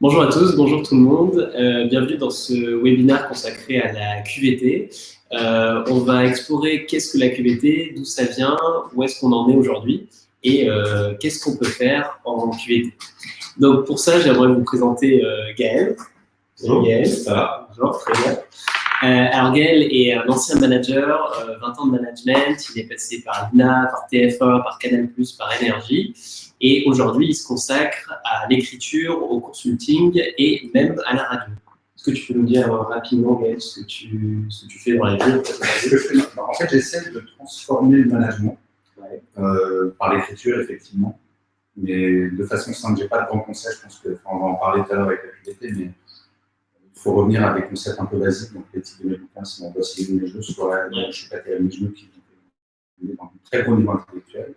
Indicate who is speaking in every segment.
Speaker 1: Bonjour à tous, bonjour tout le monde. Bienvenue dans ce webinaire consacré à la QVT. On va explorer qu'est-ce que la QVT, d'où ça vient, où est-ce qu'on en est aujourd'hui et qu'est-ce qu'on peut faire en QVT. Donc pour ça, j'aimerais vous présenter Gaël. Bonjour Gaël. Ça va? Bonjour, très bien. Alors Gaël est un ancien manager, 20 ans de management, il est passé par l'INA, par TF1, par Canal+, par Énergie, et aujourd'hui il se consacre à l'écriture, au consulting et même à la radio. Est-ce que tu peux nous dire rapidement Gaël ce que tu fais dans la vie?
Speaker 2: En fait, j'essaie de transformer le management par l'écriture, effectivement, mais de façon simple. Je n'ai pas de grand conseil, je pense qu'on va en parler tout à l'heure avec la QVT, mais il faut revenir à des concepts un peu basiques. Donc, les titres de mes bouquins, c'est mon boss et mes jeux, soit je suis pas terrible, mes jeux qui sont dans un très gros niveau intellectuel.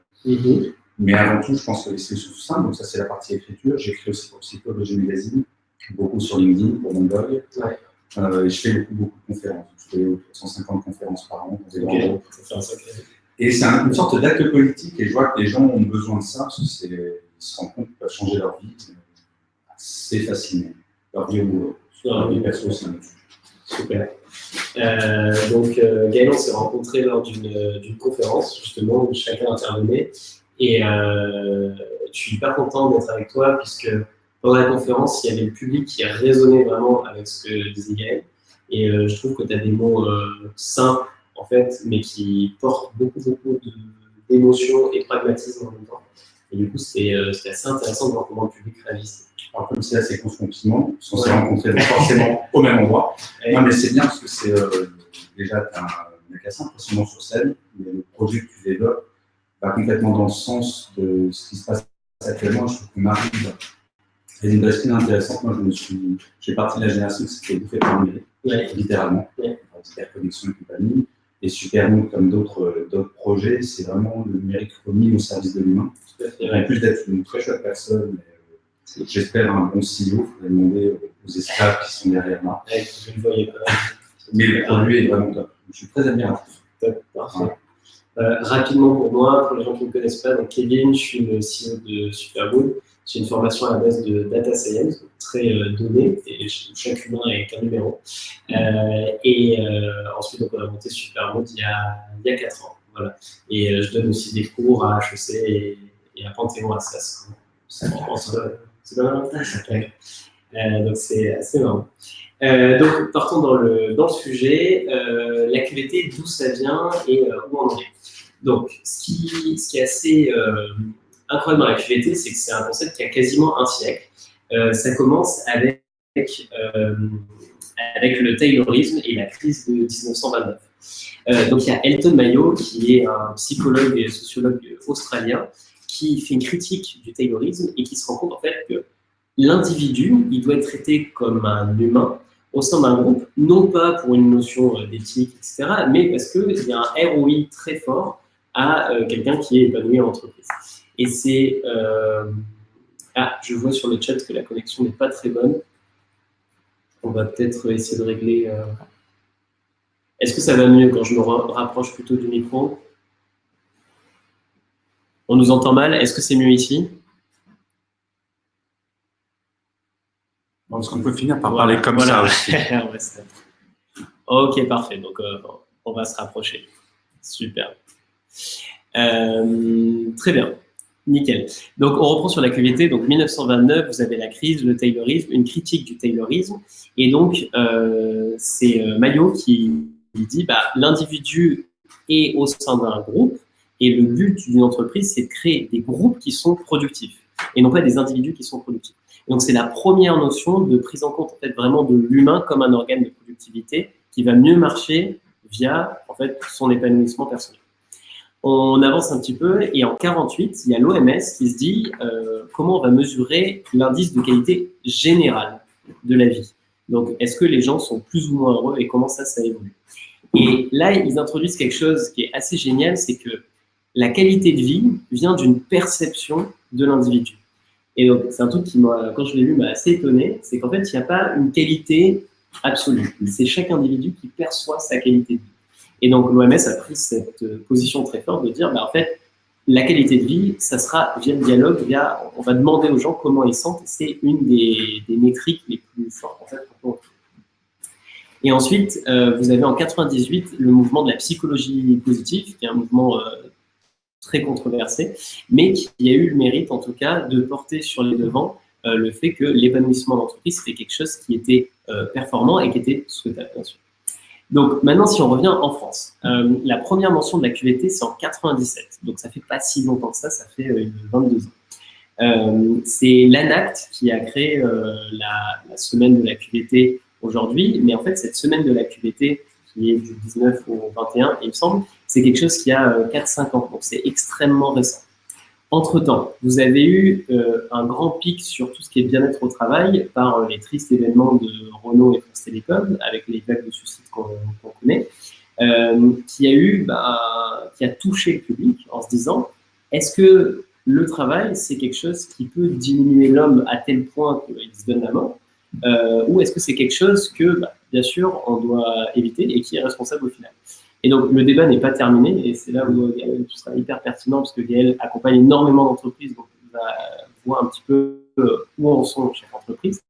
Speaker 2: Mais avant tout, je pense que c'est sous simple. Donc, ça, c'est la partie écriture. J'écris aussi pour Psychologie Magazine, beaucoup sur LinkedIn, pour mon blog. Je fais beaucoup de conférences. Je fais 150 conférences par an. Et c'est une sorte d'acte politique. Et je vois que les gens ont besoin de ça, parce qu'ils se rendent compte qu'ils peuvent changer leur vie assez facilement. Leur vie au boulot. Leur vie perso, c'est un autre sujet.
Speaker 1: Super. Donc, Gaël, on s'est rencontrés lors d'une conférence, justement, où chacun intervenait. Et je suis hyper content d'être avec toi, puisque pendant la conférence, il y avait le public qui a résonné vraiment avec ce que disait Gaël. Et je trouve que tu as des mots simples, en fait, mais qui portent beaucoup d'émotions et de pragmatisme en même temps. Et du coup, c'était assez intéressant de voir comment le public réagissait.
Speaker 2: Alors, comme c'est assez confinement, on s'est rencontrés forcément au même endroit. Non, mais c'est bien parce que c'est déjà, tu as un mec assez impressionnant sur scène, mais le projet que tu développes va complètement dans le sens de ce qui se passe actuellement. Je trouve qu'on arrive à une bascule intéressante. Moi, j'ai partie de la génération qui s'était bouffée par le numérique, littéralement, Hyperconnexion et compagnie. Et Supermoon, comme d'autres projets, c'est vraiment le numérique remis au service de l'humain. En plus d'être une très chouette personne, j'espère un bon CEO, il faudrait demander aux esclaves qui sont derrière moi.
Speaker 1: Je ne voyais pas.
Speaker 2: Mais le produit est vraiment top. Je suis très admiratif.
Speaker 1: Top, parfait. Rapidement pour moi, pour les gens qui ne me connaissent pas, donc Kevin, je suis le CEO de Supermoon. J'ai une formation à la base de data science, très donnée, et chaque humain est un numéro. Ensuite, donc, on a monté Supermoon il y a 4 ans. Voilà. Et je donne aussi des cours à HEC et à Panthéon Assas. C'est pas mal, ça plaît. Donc c'est assez marrant. Donc partons dans le sujet, la QVT, d'où ça vient et où on en est. Donc ce qui est assez incroyable dans la QVT, c'est que c'est un concept qui a quasiment un siècle. Ça commence avec le Taylorisme et la crise de 1929. Donc il y a Elton Mayo, qui est un psychologue et sociologue australien, qui fait une critique du Taylorisme et qui se rend compte en fait que l'individu, il doit être traité comme un humain au sein d'un groupe, non pas pour une notion d'éthique, etc., mais parce qu'il y a un ROI très fort à quelqu'un qui est épanoui en entreprise. Et c'est... je vois sur le chat que la connexion n'est pas très bonne. On va peut-être essayer de régler... Est-ce que ça va mieux quand je me rapproche plutôt du micro? On nous entend mal. Est-ce que c'est mieux ici?
Speaker 2: Est-ce qu'on peut finir par parler comme ça aussi?
Speaker 1: Ok, parfait. Donc, on va se rapprocher. Super. Très bien. Nickel. Donc, on reprend sur la QVT. Donc, 1929, vous avez la crise, le Taylorisme, une critique du Taylorisme. Et donc, c'est Mayo qui dit l'individu est au sein d'un groupe. Et le but d'une entreprise, c'est de créer des groupes qui sont productifs et non pas des individus qui sont productifs. Et donc, c'est la première notion de prise en compte en fait, vraiment de l'humain comme un organe de productivité qui va mieux marcher via en fait, son épanouissement personnel. On avance un petit peu et en 1948, il y a l'OMS qui se dit comment on va mesurer l'indice de qualité générale de la vie. Donc, est-ce que les gens sont plus ou moins heureux et comment ça évolue? Et là, ils introduisent quelque chose qui est assez génial, c'est que la qualité de vie vient d'une perception de l'individu. Et donc, c'est un truc qui, quand je l'ai lu, m'a assez étonné, c'est qu'en fait, il n'y a pas une qualité absolue. C'est chaque individu qui perçoit sa qualité de vie. Et donc, l'OMS a pris cette position très forte de dire, en fait, la qualité de vie, ça sera via le dialogue, on va demander aux gens comment ils sentent. C'est une des métriques les plus fortes en fait, pour nous. Et ensuite, vous avez en 98 le mouvement de la psychologie positive, qui est un mouvement très controversé, mais qui a eu le mérite, en tout cas, de porter sur les devants le fait que l'épanouissement d'entreprise, c'était quelque chose qui était performant et qui était souhaitable, bien sûr. Donc maintenant, si on revient en France, la première mention de la QVT, c'est en 97. Donc ça fait pas si longtemps que ça fait 22 ans. C'est l'ANACT qui a créé la semaine de la QVT aujourd'hui, mais en fait, cette semaine de la QVT, qui est du 19 au 21, il me semble, c'est quelque chose qui a 4-5 ans, donc c'est extrêmement récent. Entre-temps, vous avez eu un grand pic sur tout ce qui est bien-être au travail par les tristes événements de Renault et France Télécom, avec les vagues de suicides qu'on connaît, qui a touché le public en se disant, est-ce que le travail, c'est quelque chose qui peut diminuer l'homme à tel point qu'il se donne la mort, ou est-ce que c'est quelque chose que, bien sûr, on doit éviter et qui est responsable au final? Et donc, le débat n'est pas terminé, et c'est là où Gaël sera hyper pertinent, parce que Gaël accompagne énormément d'entreprises, donc il va voir un petit peu où en sont chaque entreprise.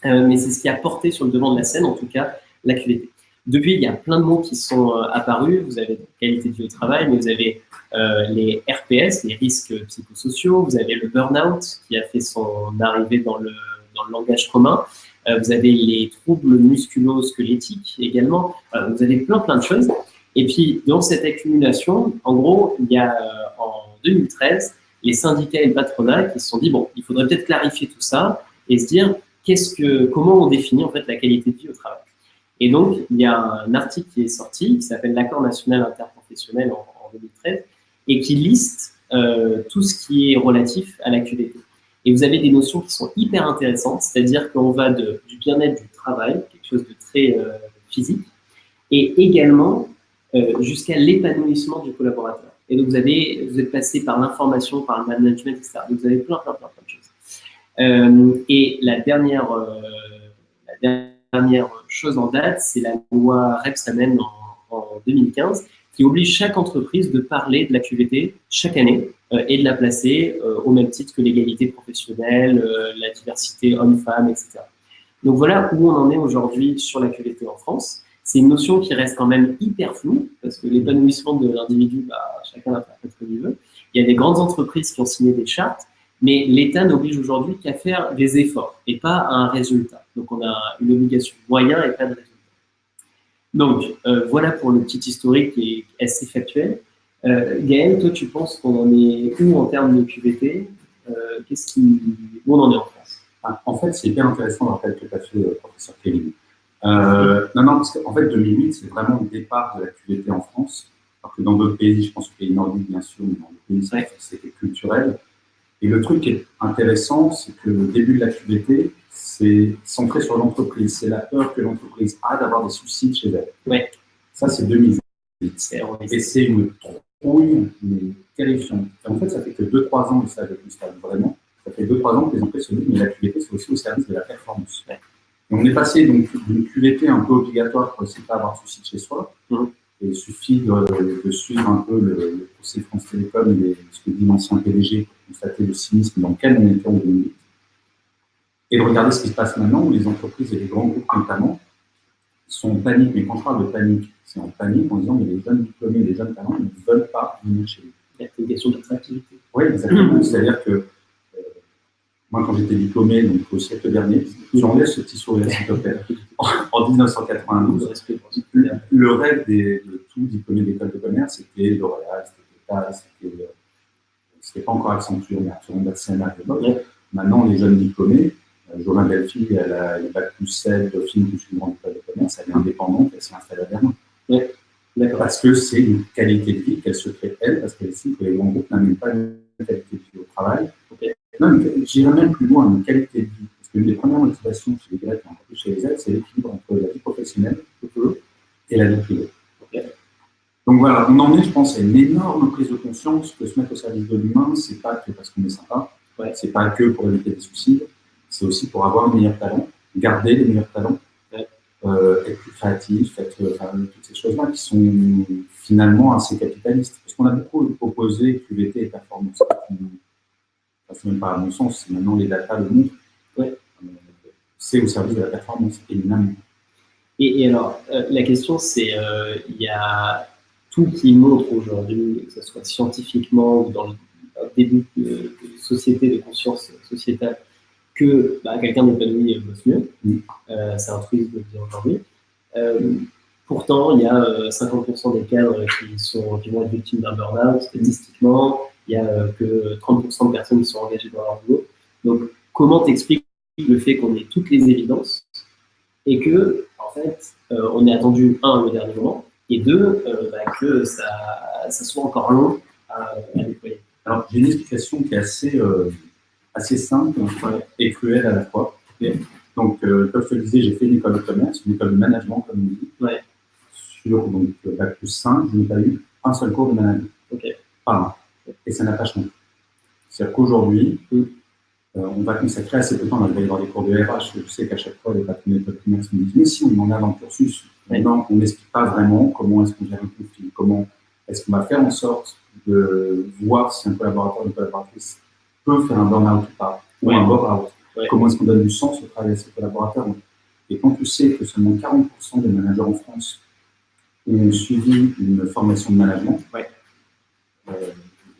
Speaker 1: Mais c'est ce qui a porté sur le devant de la scène, en tout cas, la QVT. Depuis, il y a plein de mots qui sont apparus. Vous avez la qualité de vie au travail, mais vous avez les RPS, les risques psychosociaux, vous avez le burn-out qui a fait son arrivée dans le langage commun. Vous avez les troubles musculo-squelettiques également. Vous avez plein de choses. Et puis, dans cette accumulation, en gros, il y a en 2013, les syndicats et le patronat qui se sont dit, bon, il faudrait peut-être clarifier tout ça et se dire, comment on définit en fait la qualité de vie au travail. Et donc, il y a un article qui est sorti, qui s'appelle l'Accord national interprofessionnel en 2013, et qui liste tout ce qui est relatif à la QVT. Et vous avez des notions qui sont hyper intéressantes, c'est-à-dire qu'on va du bien-être du travail, quelque chose de très physique, et également jusqu'à l'épanouissement du collaborateur. Et donc, vous êtes passé par l'information, par le management, etc. Donc, vous avez plein de choses. Et la dernière chose en date, c'est la loi Rebsamen en 2015, qui oblige chaque entreprise de parler de la QVT chaque année et de la placer au même titre que l'égalité professionnelle, la diversité homme-femme, etc. Donc voilà où on en est aujourd'hui sur la QVT en France. C'est une notion qui reste quand même hyper floue, parce que l'épanouissement de l'individu, chacun va faire comme il veut. Il y a des grandes entreprises qui ont signé des chartes, mais l'État n'oblige aujourd'hui qu'à faire des efforts et pas un résultat. Donc on a une obligation moyen et pas de résultat. Donc, voilà pour le petit historique qui est assez factuel. Gaël, toi, tu penses qu'on en est où en termes de QVT? Où on en est en France?
Speaker 2: En fait, c'est hyper intéressant le rappel que tu as fait, professeur Kelly. Non, parce qu'en fait, 2008, c'est vraiment le départ de la QVT en France. Alors que dans d'autres pays, je pense que les pays nordiques, bien sûr, mais dans d'autres pays, c'était culturel. Et le truc qui est intéressant, c'est que le début de la QVT, c'est centré sur l'entreprise. C'est la peur que l'entreprise a d'avoir des soucis chez elle.
Speaker 1: Ouais.
Speaker 2: Ça, c'est 2008. Et c'est une trouille terrifiante. Et en fait, ça fait que 2-3 ans, et ça, je constate vraiment, ça fait 2-3 ans que les entreprises se disent, mais la QVT, c'est aussi au service de la performance. Ouais. Et on est passé donc d'une QVT un peu obligatoire pour essayer de ne pas avoir de soucis chez soi. Et il suffit de suivre un peu le procès France Télécom et ce que dit l'ancien PDG pour constater le cynisme dans lequel on était en 2008. Et de regarder ce qui se passe maintenant, où les entreprises et les grands groupes notamment sont en panique. Mais quand je parle de panique, c'est en panique en disant que les jeunes diplômés, les jeunes talents ne veulent pas venir chez eux.
Speaker 1: Il y a une question d'attractivité.
Speaker 2: Oui, exactement. C'est-à-dire que moi, quand j'étais diplômé, donc au siècle dernier, j'enlève ce petit sourire, s'il te plaît. En 1992, le rêve de tout diplômé d'école de commerce, c'était L'Oréal, c'était Total, c'était pas encore Accenture, mais Arthur Andersen à l'époque. Maintenant, les jeunes diplômés, Jorin Delphi, elle a le bac plus 7, Dauphine, plus une grande école de commerce, elle est indépendante, elle s'est installée à Berlin. Parce que c'est une qualité de vie qu'elle se crée, elle, parce qu'elle estime que les grands groupes n'amènent pas une qualité de vie au travail. Non, j'irais même plus loin, une qualité de vie. Parce qu'une des premières motivations chez les Grecs et encore plus chez les aides, c'est l'équilibre entre la vie professionnelle et la vie privée. Donc voilà, on en est, je pense, à une énorme prise de conscience que se mettre au service de l'humain, c'est pas que parce qu'on est sympa, c'est pas que pour éviter des soucis, c'est aussi pour avoir les meilleurs talents, garder les meilleurs talents être plus créatif, toutes ces choses-là qui sont finalement assez capitalistes. Parce qu'on a beaucoup opposé QVT et performance. C'est même pas à mon sens, c'est maintenant les data le montrent. Ouais. C'est au service de la performance, évidemment.
Speaker 1: Et alors, la question, c'est, il y a tout qui montre aujourd'hui, que ce soit scientifiquement ou dans le début de société, de conscience sociétale, que quelqu'un d'épanoui bosse mieux. C'est un truc de le dire aujourd'hui. Pourtant, il y a 50% des cadres qui vont être victimes d'un burn-out statistiquement. Il n'y a que 30% de personnes qui sont engagées dans leur boulot. Donc, comment t'expliques le fait qu'on ait toutes les évidences et que, en fait, on est attendu, un, le dernier moment, et deux, que ça soit encore long à déployer.
Speaker 2: Alors, j'ai une explication qui est assez simple et cruelle à la fois. Okay. Donc, comme je te le disais, j'ai fait une école de commerce, une école de management, comme on dit.
Speaker 1: Ouais.
Speaker 2: Sur Bac plus 5, je n'ai pas eu un seul cours de management.
Speaker 1: Okay.
Speaker 2: Par an. Et ça n'a pas changé. C'est-à-dire qu'aujourd'hui, on va consacrer assez peu de temps. Il va y avoir des cours de RH. Je sais qu'à chaque fois, les patrons d'école de commerce me disent mais si on en a dans le cursus, maintenant, on n'explique pas vraiment comment est-ce qu'on gère un conflit, comment est-ce qu'on va faire en sorte de voir si un collaborateur ou une collaboratrice peut faire un burn-out ou pas, ou un bore-out. Comment est-ce qu'on donne du sens au travail à ses collaborateurs. Et quand tu sais que seulement 40% des managers en France ont suivi une formation de management,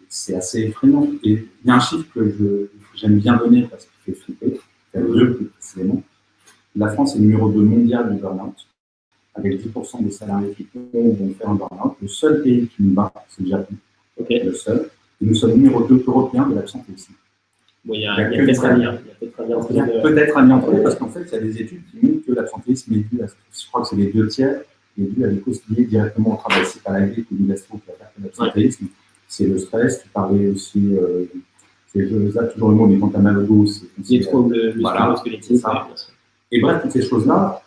Speaker 2: c'est assez effrayant. Et il y a un chiffre que j'aime bien donner parce qu'il fait flipper, deux plus précisément. La France est le numéro 2 mondial du burn-out, avec 10% des salariés qui vont faire un burn-out. Le seul pays qui nous bat, c'est le Japon. Le seul. Et nous sommes numéro 2 européen de l'absentéisme.
Speaker 1: Bon, il y a peut-être un lien.
Speaker 2: Il y a peut-être un lien entre eux, parce qu'en fait, il y a des études qui montrent que l'absentéisme est dû à, je crois que c'est les 2/3, est dû à des causes liées directement au travail. C'est pas la grippe ou l'igastro qui va faire que l'absentéisme, c'est le stress. Tu parlais aussi, je zappe toujours le mot, mais quand tu as mal au dos, c'est
Speaker 1: les troubles musculo-squelettiques.
Speaker 2: Et bref, toutes ces choses-là,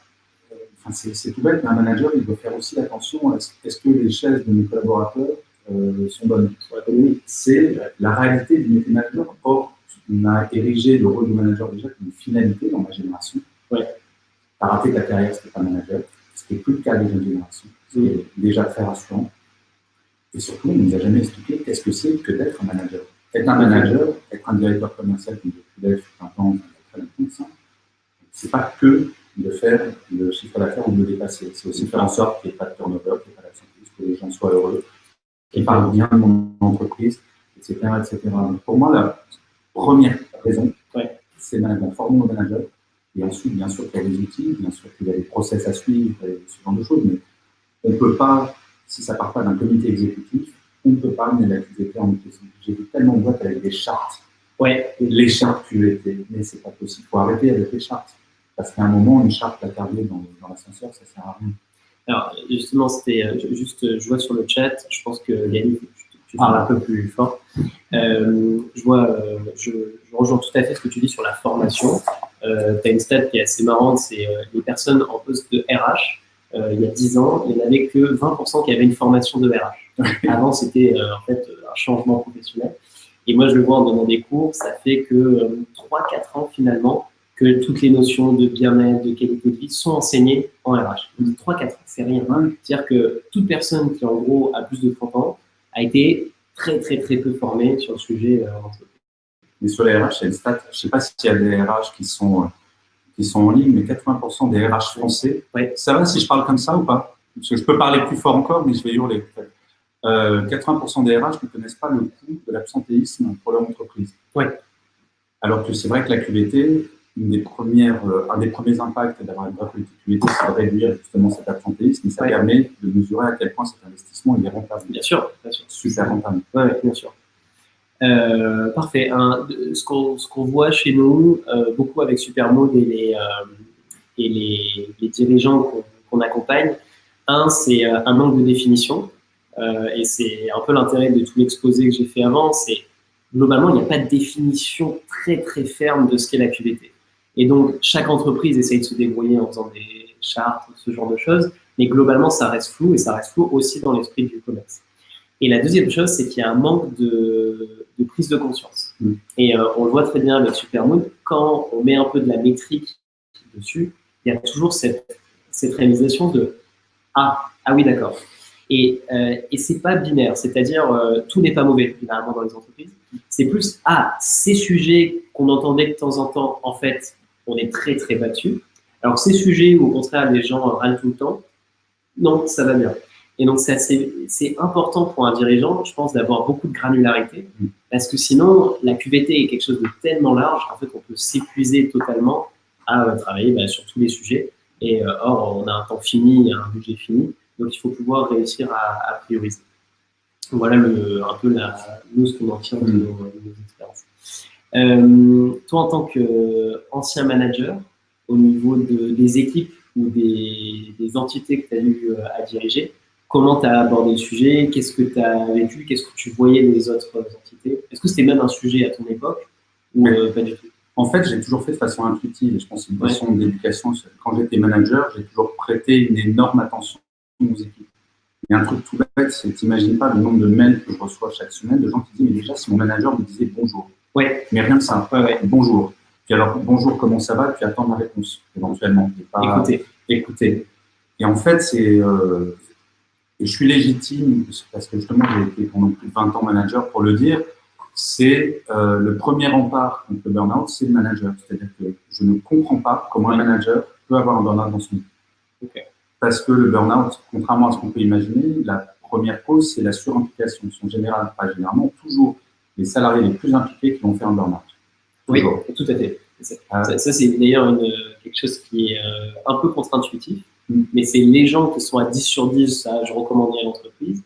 Speaker 2: c'est tout bête, mais un manager, il doit faire aussi attention. Est-ce que les chaises de mes collaborateurs sont bonnes? C'est la réalité du métier manager. Or, on a érigé le rôle de manager déjà comme une finalité dans ma génération. T'as raté ta carrière, c'était pas manager. Ce qui n'est plus le cas des jeunes générations. C'est déjà très rassurant. Et surtout, on ne nous a jamais expliqué qu'est-ce que c'est que d'être un manager. Être un manager, être un directeur commercial, comme je l'ai fait 20 ans, c'est pas que de faire le chiffre d'affaires ou de le dépasser. C'est aussi faire en sorte qu'il n'y ait pas de turnover, qu'il n'y ait pas d'absentéisme, que les gens soient heureux, qu'ils parlent bien de mon entreprise, etc. etc. Donc pour moi, la première raison, c'est former nos managers. Et ensuite, bien sûr, qu'il y a des outils, bien sûr qu'il y a des process à suivre, et ce genre de choses, mais on ne peut pas, si ça ne part pas d'un comité exécutif, on ne peut pas mener la QVT en UTC. J'ai vu tellement de boîtes avec des chartes. Les chartes QVT, mais ce n'est pas possible. Il faut arrêter avec les chartes. Parce qu'à un moment, une charte placardée dans l'ascenseur, ça ne sert à rien.
Speaker 1: Alors, justement, c'était juste, je vois sur le chat, je pense que Yannick, tu parles un peu plus fort. Je rejoins tout à fait ce que tu dis sur la formation. Tu as une stat qui est assez marrante, c'est les personnes en poste de RH. Il y a 10 ans, il n'y en avait que 20% qui avaient une formation de RH. Avant, c'était en fait un changement professionnel. Et moi, je le vois en donnant des cours, ça fait que 3-4 ans finalement, que toutes les notions de bien-être, de qualité de vie sont enseignées en RH. 3-4 ans, c'est rien. C'est-à-dire que toute personne qui, en gros, a plus de 30 ans a été très, très, très peu formée sur le sujet entreprise.
Speaker 2: Mais sur les RH, il y a une stat, je ne sais pas s'il y a des RH qui sont en ligne, mais 80% des RH français, ça va si je parle comme ça ou pas? Parce que je peux parler plus fort encore, mais je vais hurler. 80% des RH ne connaissent pas le coût de l'absentéisme pour leur entreprise. Alors que c'est vrai que la QVT, un des premiers impacts d'avoir une vraie politique QVT, c'est de réduire justement cet absentéisme, et ça permet de mesurer à quel point cet investissement est rentable.
Speaker 1: Bien sûr.
Speaker 2: Super rentable.
Speaker 1: Oui, bien sûr. Parfait. Ce qu'on voit chez nous, beaucoup avec Supermode et les dirigeants qu'on accompagne, c'est un manque de définition. Et c'est un peu l'intérêt de tout l'exposé que j'ai fait avant, c'est globalement, il n'y a pas de définition très très ferme de ce qu'est la QVT. Et donc, chaque entreprise essaye de se débrouiller en faisant des chartes, ce genre de choses, mais globalement, ça reste flou, et ça reste flou aussi dans l'esprit du commerce. Et la deuxième chose, c'est qu'il y a un manque de prise de conscience. Et on le voit très bien avec Supermoon, quand on met un peu de la métrique dessus, il y a toujours cette cette réalisation de ah oui, d'accord. Et c'est pas binaire, c'est-à-dire tout n'est pas mauvais généralement dans les entreprises. C'est plus ces sujets qu'on entendait de temps en temps, en fait, on est très très bas dessus. Alors ces sujets où au contraire les gens râlent tout le temps, non, ça va bien. Et donc c'est important pour un dirigeant, je pense, d'avoir beaucoup de granularité, parce que sinon la QVT est quelque chose de tellement large qu'en fait on peut s'épuiser totalement à travailler sur tous les sujets. Et or on a un temps fini, un budget fini. Donc, il faut pouvoir réussir à prioriser. Voilà un peu nous, ce qu'on en tire de nos expériences. Toi, en tant qu'ancien manager, au niveau des équipes ou des entités que tu as eu à diriger, comment tu as abordé le sujet? Qu'est-ce que tu as vécu? Qu'est-ce que tu voyais des autres entités? Est-ce que c'était même un sujet à ton époque ou pas du tout?
Speaker 2: En fait, j'ai toujours fait de façon intuitive. Je pense que c'est une question d'éducation. Quand j'étais manager, j'ai toujours prêté une énorme attention aux équipes. Il y a un truc tout bête, c'est que tu n'imagines pas le nombre de mails que je reçois chaque semaine de gens qui disent mais déjà, si mon manager me disait bonjour. Mais rien de ça. Bonjour. Puis alors, bonjour, comment ça va? Puis attends ma réponse, éventuellement. Écoutez. Et en fait, et je suis légitime, parce que justement, j'ai été pendant plus de 20 ans manager pour le dire, c'est le premier rempart contre le burn-out, c'est le manager. C'est-à-dire que je ne comprends pas comment un manager peut avoir un burn-out dans son équipe. Parce que le burn-out, contrairement à ce qu'on peut imaginer, la première cause, c'est la surimplication. En général, pas généralement, toujours les salariés les plus impliqués qui vont faire un burn-out.
Speaker 1: Oui, tout à fait. Ça c'est d'ailleurs quelque chose qui est un peu contre-intuitif, mais c'est les gens qui sont à 10 sur 10, ça je recommanderais à l'entreprise,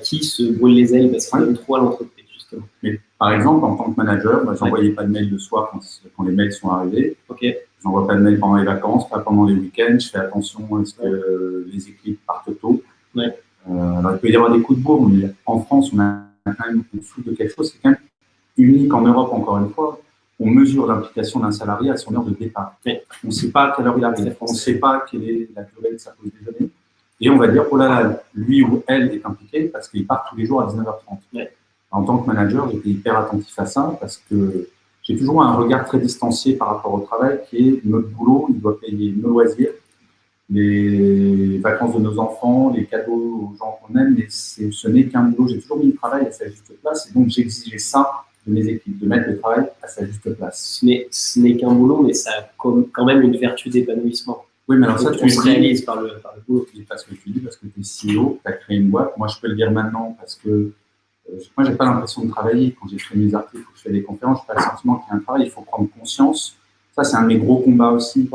Speaker 1: qui se brûlent les ailes parce qu'ils aiment trop à l'entreprise, justement.
Speaker 2: Mais, par exemple, en tant que manager, moi, je n'envoyais pas de mail le soir quand les mails sont arrivés. Je n'envoie pas de mail pendant les vacances, pas pendant les week-ends. Je fais attention à ce que les équipes partent tôt. Alors, il peut y avoir des coups de bourre, mais en France, on a quand même une souffle de quelque chose qui est quand même unique en Europe, encore une fois. On mesure l'implication d'un salarié à son heure de départ. On ne sait pas à quelle heure il arrive, on ne sait pas quelle est la durée de sa pause déjeuner. Et on va dire, oh là là, lui ou elle est impliqué parce qu'il part tous les jours à 19h30. En tant que manager, j'étais hyper attentif à ça parce que j'ai toujours un regard très distancié par rapport au travail qui est notre boulot, il doit payer nos loisirs, les vacances de nos enfants, les cadeaux aux gens qu'on aime, mais ce n'est qu'un boulot. J'ai toujours mis le travail à sa juste place et donc j'exigeais ça de mes équipes, de mettre le travail à sa juste place.
Speaker 1: Ce n'est qu'un boulot, mais ça a quand même une vertu d'épanouissement.
Speaker 2: Oui, mais alors ça, tu
Speaker 1: se réalises par le boulot.
Speaker 2: C'est pas ce que tu dis parce que tu es CEO, tu as créé une boîte. Moi, je peux le dire maintenant parce que moi, je n'ai pas l'impression de travailler. Quand j'écris mes articles ou que je fais des conférences, je n'ai pas le sentiment qu'il y a un travail. Il faut prendre conscience. Ça, c'est un de mes gros combats aussi,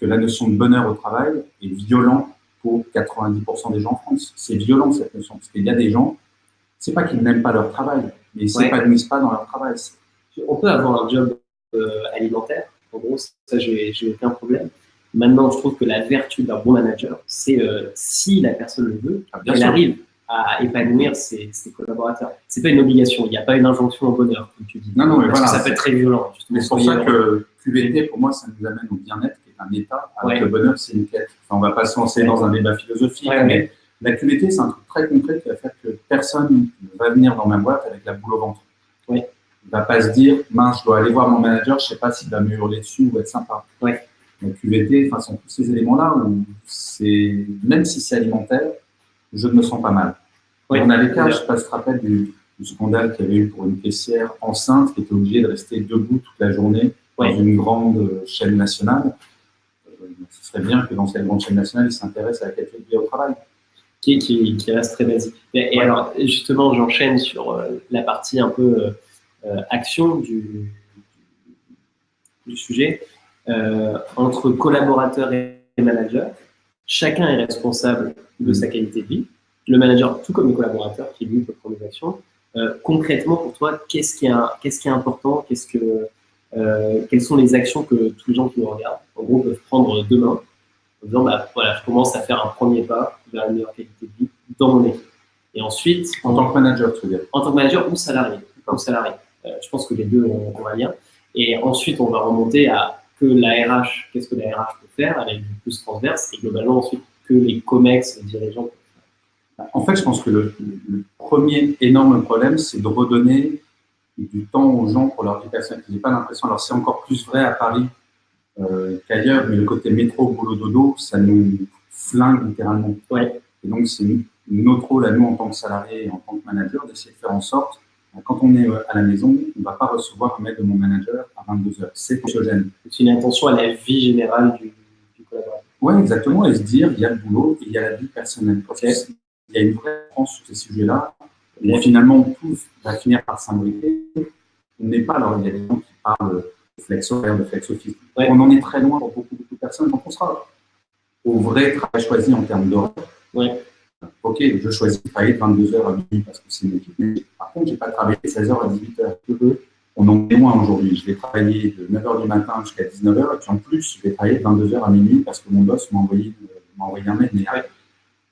Speaker 2: que la notion de bonheur au travail est violente pour 90% des gens en France. C'est violent, cette notion. Parce qu'il y a des gens, c'est pas qu'ils n'aiment pas leur travail, mais ils ne s'épanouissent pas dans leur travail.
Speaker 1: On peut avoir un job alimentaire. En gros, ça, j'ai aucun problème. Maintenant, je trouve que la vertu d'un bon manager, c'est si la personne le veut, elle arrive à épanouir ses collaborateurs. C'est pas une obligation, il n'y a pas une injonction au bonheur, comme tu dis.
Speaker 2: Non, mais voilà,
Speaker 1: ça peut être très violent.
Speaker 2: Mais c'est pour ça que QVT, pour moi, ça nous amène au bien-être, qui est un état, avec le bonheur, c'est une quête. Enfin, on ne va pas se lancer dans un débat philosophique, mais la QVT, c'est un truc très concret qui va faire que personne ne va venir dans ma boîte avec la boule au ventre. Il ne va pas se dire, mince, je dois aller voir mon manager, je ne sais pas s'il va me hurler dessus ou être sympa. La QVT, ce sont tous ces éléments-là où même si c'est alimentaire, je ne me sens pas mal. On a les cas, je ne sais pas si tu te rappelles du scandale qu'il y avait eu pour une caissière enceinte qui était obligée de rester debout toute la journée dans une grande chaîne nationale. Ce serait bien que dans cette grande chaîne nationale, ils s'intéressent à la qualité de vie au travail.
Speaker 1: Qui reste très basique. Et alors, justement, j'enchaîne sur la partie un peu action du sujet. Entre collaborateurs et managers, chacun est responsable de sa qualité de vie. Le manager, tout comme le collaborateur qui lui peut prendre des actions. Concrètement, pour toi, qu'est-ce qui est important? Quelles sont les actions que tous les gens qui nous regardent, en gros, peuvent prendre demain en disant, voilà, je commence à faire un premier pas vers une meilleure qualité de vie dans mon équipe. Et ensuite,
Speaker 2: en tant que manager, tu veux dire?
Speaker 1: En tant que manager ou salarié. Je pense que les deux ont un lien. Et ensuite, on va remonter à qu'est-ce que la RH peut faire avec du plus transverse, et globalement ensuite que les COMEX, les dirigeants peuvent faire.
Speaker 2: En fait, je pense que le premier énorme problème, c'est de redonner du temps aux gens pour leur vie personnelle. Je n'ai pas l'impression, alors c'est encore plus vrai à Paris qu'ailleurs, mais le côté métro, boulot, dodo, ça nous flingue littéralement.
Speaker 1: Ouais.
Speaker 2: Et donc, c'est notre rôle à nous, en tant que salariés et en tant que manager, d'essayer de faire en sorte, quand on est à la maison, on ne va pas recevoir un mail de mon manager à 22h. C'est anxiogène.
Speaker 1: C'est une attention à la vie générale du collaborateur.
Speaker 2: Oui, exactement. Et se dire, il y a le boulot et il y a la vie personnelle. Okay. Il y a une vraie France sur ces sujets-là. Et finalement, tout va finir par s'imbriquer. On n'est pas, alors il y a des gens qui parlent de flex horaire, de flex office. Ouais. On en est très loin pour beaucoup de personnes. Donc on sera au vrai travail choisi en termes d'horaire.
Speaker 1: Ouais.
Speaker 2: Ok, je choisis de travailler de 22h à minuit parce que c'est une équipe, mais par contre, je n'ai pas travaillé de 16h à 18h. On en est loin aujourd'hui. Je vais travailler de 9h du matin jusqu'à 19h et puis en plus, je vais travailler de 22h à minuit parce que mon boss m'a envoyé un mail. Mais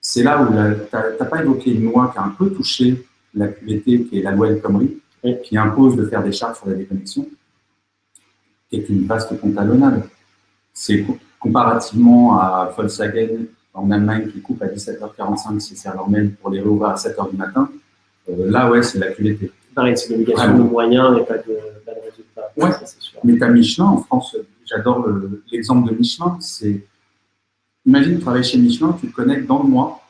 Speaker 2: c'est là où tu n'as pas évoqué une loi qui a un peu touché la QVT, qui est la loi El Khomri, qui impose de faire des chartes sur la déconnexion, qui est une vaste talonnade. C'est comparativement à Volkswagen en Allemagne qui coupe à 17h45 ses serveurs mail pour les réouvrir à 7h du matin. Là, ouais, c'est la QVT.
Speaker 1: Pareil, c'est l'obligation de moyens et pas de résultats.
Speaker 2: Ouais, ça, c'est sûr. Mais tu as Michelin en France, j'adore l'exemple de Michelin. C'est, imagine, tu travailles chez Michelin, tu te connectes dans le mois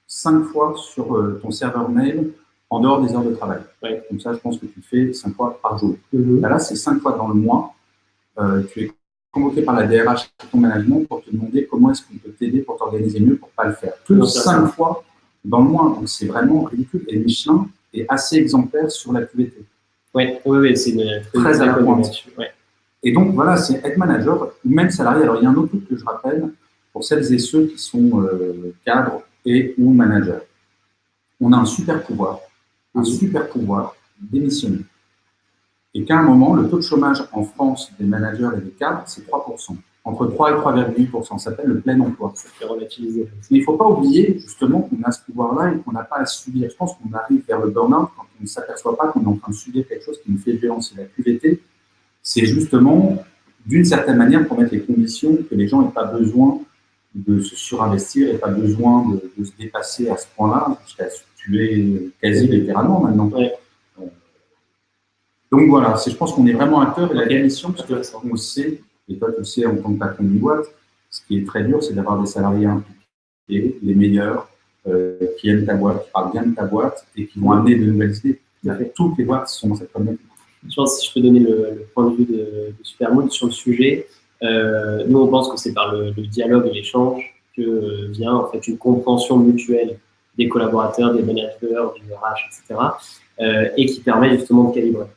Speaker 2: 5 fois sur ton serveur mail en dehors des heures de travail. Ouais. Comme ça, je pense que tu le fais 5 fois par jour. Là, c'est 5 fois dans le mois. Tu es convoqué par la DRH de ton management pour te demander comment est-ce qu'on peut t'aider pour t'organiser mieux pour ne pas le faire. Plus 5 fois dans le mois. Donc, c'est vraiment ridicule. Et Michelin est assez exemplaire sur la QVT.
Speaker 1: Oui, c'est une
Speaker 2: très à la pointe. Ouais. Et donc, voilà, c'est être manager ou même salarié. Alors, il y a un autre truc que je rappelle pour celles et ceux qui sont cadres et ou managers. On a un super pouvoir démissionner. Et qu'à un moment, le taux de chômage en France des managers et des cadres, c'est 3%. Entre 3 et 3,8%. Ça s'appelle le plein emploi.
Speaker 1: Ça fait relativiser.
Speaker 2: Mais il ne faut pas oublier, justement, qu'on a ce pouvoir-là et qu'on n'a pas à subir. Je pense qu'on arrive vers le burn-out quand on ne s'aperçoit pas qu'on est en train de subir quelque chose qui nous fait violence. Et la QVT, c'est justement, d'une certaine manière, pour mettre les conditions que les gens n'aient pas besoin de se surinvestir et pas besoin de se dépasser à ce point-là, jusqu'à se tuer quasi littéralement maintenant. Ouais. Donc voilà, je pense qu'on est vraiment acteur et la démission, parce qu'on le sait, et toi tu le sais en tant que patron d'une boîte, ce qui est très dur, c'est d'avoir des salariés impliqués, les meilleurs, qui aiment ta boîte, qui parlent bien de ta boîte et qui vont amener de nouvelles idées. Toutes les boîtes sont dans cette problématique.
Speaker 1: Je pense que si je peux donner le point de vue de Supermoon sur le sujet, nous on pense que c'est par le dialogue et l'échange que vient en fait une compréhension mutuelle des collaborateurs, des managers, du RH, etc. Et qui permet justement de calibrer.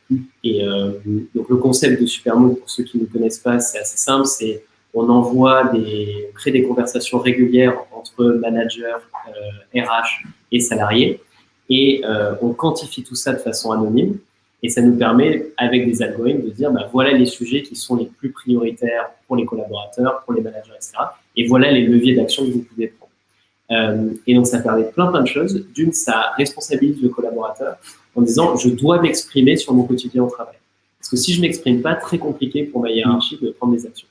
Speaker 1: Et donc le concept de Supermoon, pour ceux qui ne connaissent pas, c'est assez simple, c'est on crée des conversations régulières entre managers, RH et salariés, et on quantifie tout ça de façon anonyme, et ça nous permet, avec des algorithmes, de dire voilà les sujets qui sont les plus prioritaires pour les collaborateurs, pour les managers, etc. Et voilà les leviers d'action que vous pouvez prendre. Et donc ça permet plein de choses. D'une, ça responsabilise le collaborateur en disant je dois m'exprimer sur mon quotidien au travail. Parce que si je ne m'exprime pas, très compliqué pour ma hiérarchie de prendre des actions.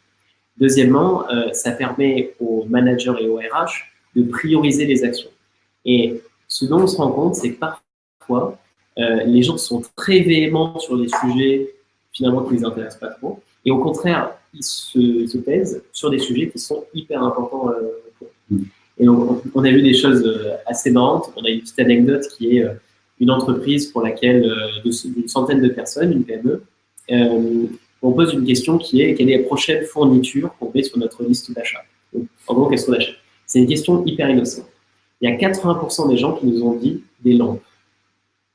Speaker 1: Deuxièmement, ça permet aux managers et aux RH de prioriser les actions. Et ce dont on se rend compte, c'est que parfois, les gens sont très véhéments sur des sujets finalement qui ne les intéressent pas trop. Et au contraire, ils se taisent sur des sujets qui sont hyper importants pour eux. Et donc, on a vu des choses assez marrantes. On a une petite anecdote qui est une entreprise pour laquelle, d'une centaine de personnes, une PME, on pose une question qui est quelle est la prochaine fourniture qu'on met sur notre liste d'achat. En gros, qu'est-ce qu'on achète? C'est une question hyper innocente. Il y a 80% des gens qui nous ont dit des lampes.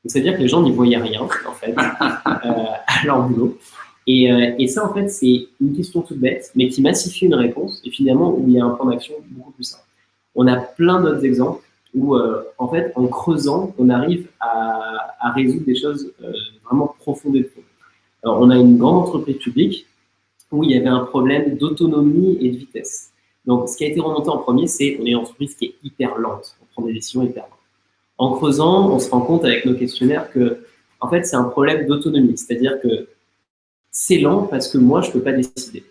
Speaker 1: C'est-à-dire que les gens n'y voyaient rien, en fait, à leur boulot. Et ça, en fait, c'est une question toute bête, mais qui massifie une réponse, et finalement, où il y a un plan d'action beaucoup plus simple. On a plein d'autres exemples où, en fait, en creusant, on arrive à résoudre des choses vraiment profondes et profondes. Alors, on a une grande entreprise publique où il y avait un problème d'autonomie et de vitesse. Donc, ce qui a été remonté en premier, c'est qu'on est une entreprise qui est hyper lente. On prend des décisions hyper lentes. En creusant, on se rend compte avec nos questionnaires que, en fait, c'est un problème d'autonomie. C'est-à-dire que c'est lent parce que moi, je ne peux pas décider.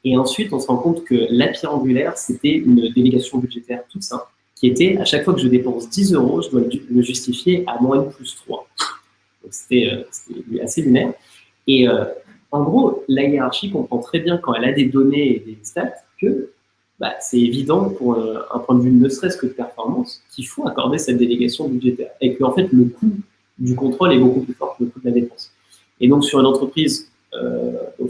Speaker 1: Et ensuite, on se rend compte que la pierre angulaire, c'était une délégation budgétaire toute simple, qui était, à chaque fois que je dépense 10 €, je dois le justifier à moins N plus 3. Donc, c'était assez lunaire. Et en gros, la hiérarchie comprend très bien quand elle a des données et des stats que c'est évident pour un point de vue ne serait-ce que de performance qu'il faut accorder cette délégation budgétaire et que en fait le coût du contrôle est beaucoup plus fort que le coût de la dépense. Et donc sur une entreprise